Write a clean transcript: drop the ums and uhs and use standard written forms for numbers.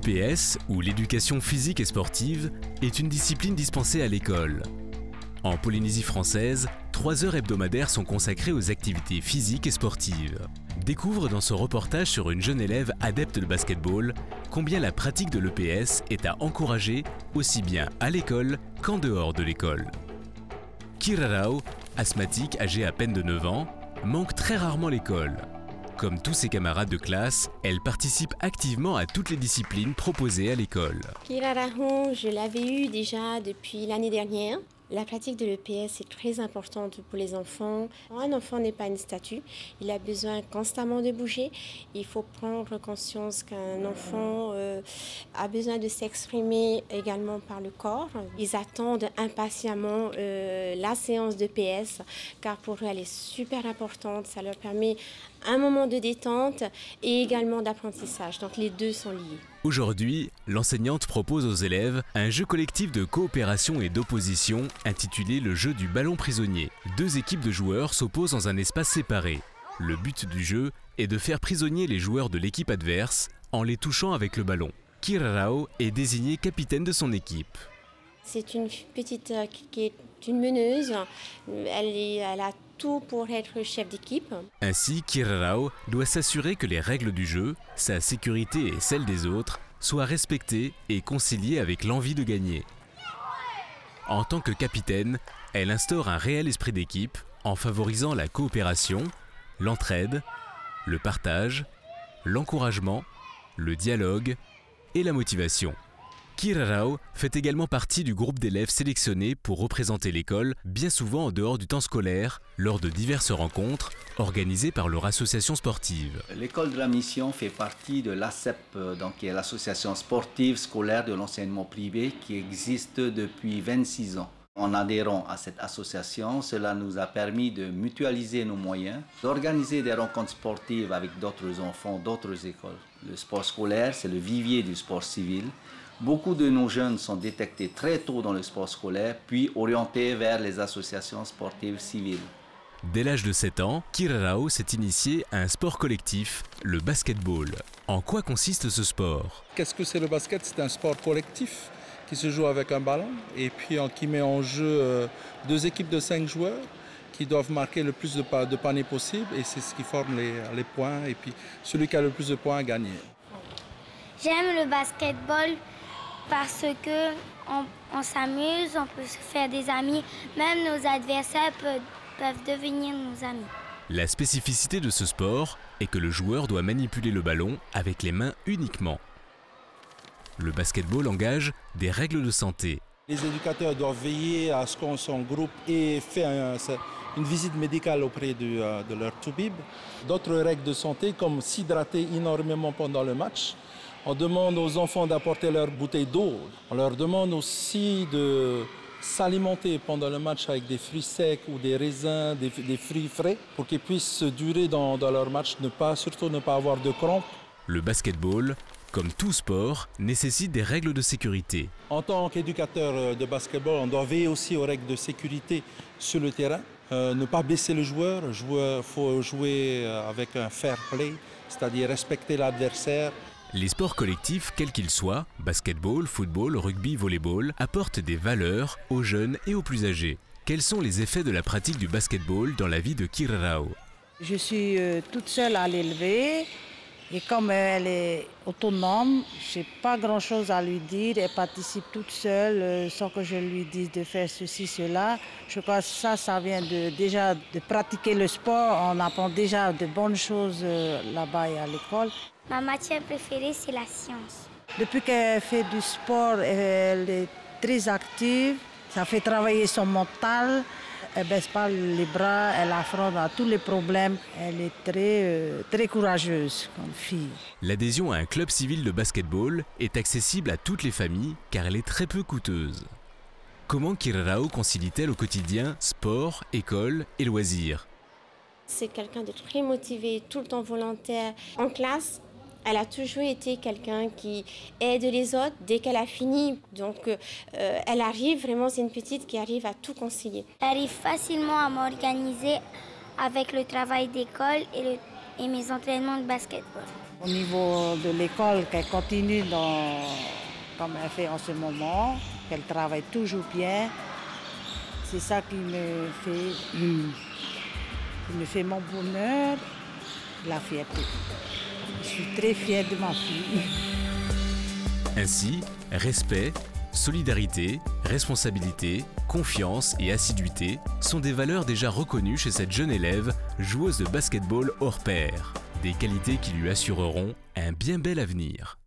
L'EPS, ou l'éducation physique et sportive, est une discipline dispensée à l'école. En Polynésie française, 3 heures hebdomadaires sont consacrées aux activités physiques et sportives. Découvre dans ce reportage sur une jeune élève adepte de basketball combien la pratique de l'EPS est à encourager aussi bien à l'école qu'en dehors de l'école. Kirarao, asthmatique âgée à peine de 9 ans, manque très rarement l'école. Comme tous ses camarades de classe, elle participe activement à toutes les disciplines proposées à l'école. Kirarao, je l'avais eu déjà depuis l'année dernière. La pratique de l'EPS est très importante pour les enfants. Un enfant n'est pas une statue, il a besoin constamment de bouger. Il faut prendre conscience qu'un enfant a besoin de s'exprimer également par le corps. Ils attendent impatiemment la séance d'EPS car pour eux elle est super importante. Ça leur permet un moment de détente et également d'apprentissage. Donc les deux sont liés. Aujourd'hui, l'enseignante propose aux élèves un jeu collectif de coopération et d'opposition intitulé le jeu du ballon prisonnier. 2 équipes de joueurs s'opposent dans un espace séparé. Le but du jeu est de faire prisonnier les joueurs de l'équipe adverse en les touchant avec le ballon. Kirarao est désignée capitaine de son équipe. C'est une petite qui est une meneuse. Elle a tout pour être chef d'équipe. Ainsi, Kirarao doit s'assurer que les règles du jeu, sa sécurité et celle des autres, soient respectées et conciliées avec l'envie de gagner. En tant que capitaine, elle instaure un réel esprit d'équipe en favorisant la coopération, l'entraide, le partage, l'encouragement, le dialogue et la motivation. Kirarao fait également partie du groupe d'élèves sélectionnés pour représenter l'école, bien souvent en dehors du temps scolaire, lors de diverses rencontres organisées par leur association sportive. L'école de la mission fait partie de l'ASEP, qui est l'association sportive scolaire de l'enseignement privé qui existe depuis 26 ans. En adhérant à cette association, cela nous a permis de mutualiser nos moyens, d'organiser des rencontres sportives avec d'autres enfants, d'autres écoles. Le sport scolaire, c'est le vivier du sport civil. Beaucoup de nos jeunes sont détectés très tôt dans le sport scolaire, puis orientés vers les associations sportives civiles. Dès l'âge de 7 ans, Kirarao s'est initié à un sport collectif, le basketball. En quoi consiste ce sport? Qu'est-ce que c'est le basket? C'est un sport collectif qui se joue avec un ballon et puis qui met en jeu 2 équipes de 5 joueurs qui doivent marquer le plus de paniers possible et c'est ce qui forme les points et puis celui qui a le plus de points a gagné. J'aime le basketball parce que on s'amuse, on peut se faire des amis, même nos adversaires peuvent devenir nos amis. La spécificité de ce sport est que le joueur doit manipuler le ballon avec les mains uniquement. Le basketball engage des règles de santé. Les éducateurs doivent veiller à ce qu'on son groupe ait fait une visite médicale auprès de leur toubib. D'autres règles de santé comme s'hydrater énormément pendant le match. On demande aux enfants d'apporter leur bouteille d'eau. On leur demande aussi de s'alimenter pendant le match avec des fruits secs ou des raisins, des fruits frais pour qu'ils puissent durer dans leur match, surtout ne pas avoir de crampes. Le basketball, comme tout sport, nécessite des règles de sécurité. En tant qu'éducateur de basketball, on doit veiller aussi aux règles de sécurité sur le terrain. Ne pas blesser le joueur. Il faut jouer avec un fair play, c'est-à-dire respecter l'adversaire. Les sports collectifs, quels qu'ils soient, basketball, football, rugby, volleyball, apportent des valeurs aux jeunes et aux plus âgés. Quels sont les effets de la pratique du basketball dans la vie de Kirarao? Je suis toute seule à l'élever et comme elle est autonome, je n'ai pas grand-chose à lui dire. Elle participe toute seule sans que je lui dise de faire ceci, cela. Je crois que ça vient déjà de pratiquer le sport. On apprend déjà de bonnes choses là-bas et à l'école. Ma matière préférée, c'est la science. Depuis qu'elle fait du sport, elle est très active. Ça fait travailler son mental. Elle ne baisse pas les bras, elle affronte à tous les problèmes. Elle est très courageuse comme fille. L'adhésion à un club civil de basketball est accessible à toutes les familles car elle est très peu coûteuse. Comment Kirarao concilie-t-elle au quotidien sport, école et loisirs? C'est quelqu'un de très motivé, tout le temps volontaire. En classe, elle a toujours été quelqu'un qui aide les autres dès qu'elle a fini. Donc, elle arrive, vraiment, c'est une petite qui arrive à tout concilier. J'arrive facilement à m'organiser avec le travail d'école et le et mes entraînements de basketball. Au niveau de l'école, qu'elle continue comme elle fait en ce moment, qu'elle travaille toujours bien, c'est ça qui me fait mon bonheur, la fierté. Je suis très fière de ma fille. Ainsi, respect, solidarité, responsabilité, confiance et assiduité sont des valeurs déjà reconnues chez cette jeune élève, joueuse de basketball hors pair. Des qualités qui lui assureront un bien bel avenir.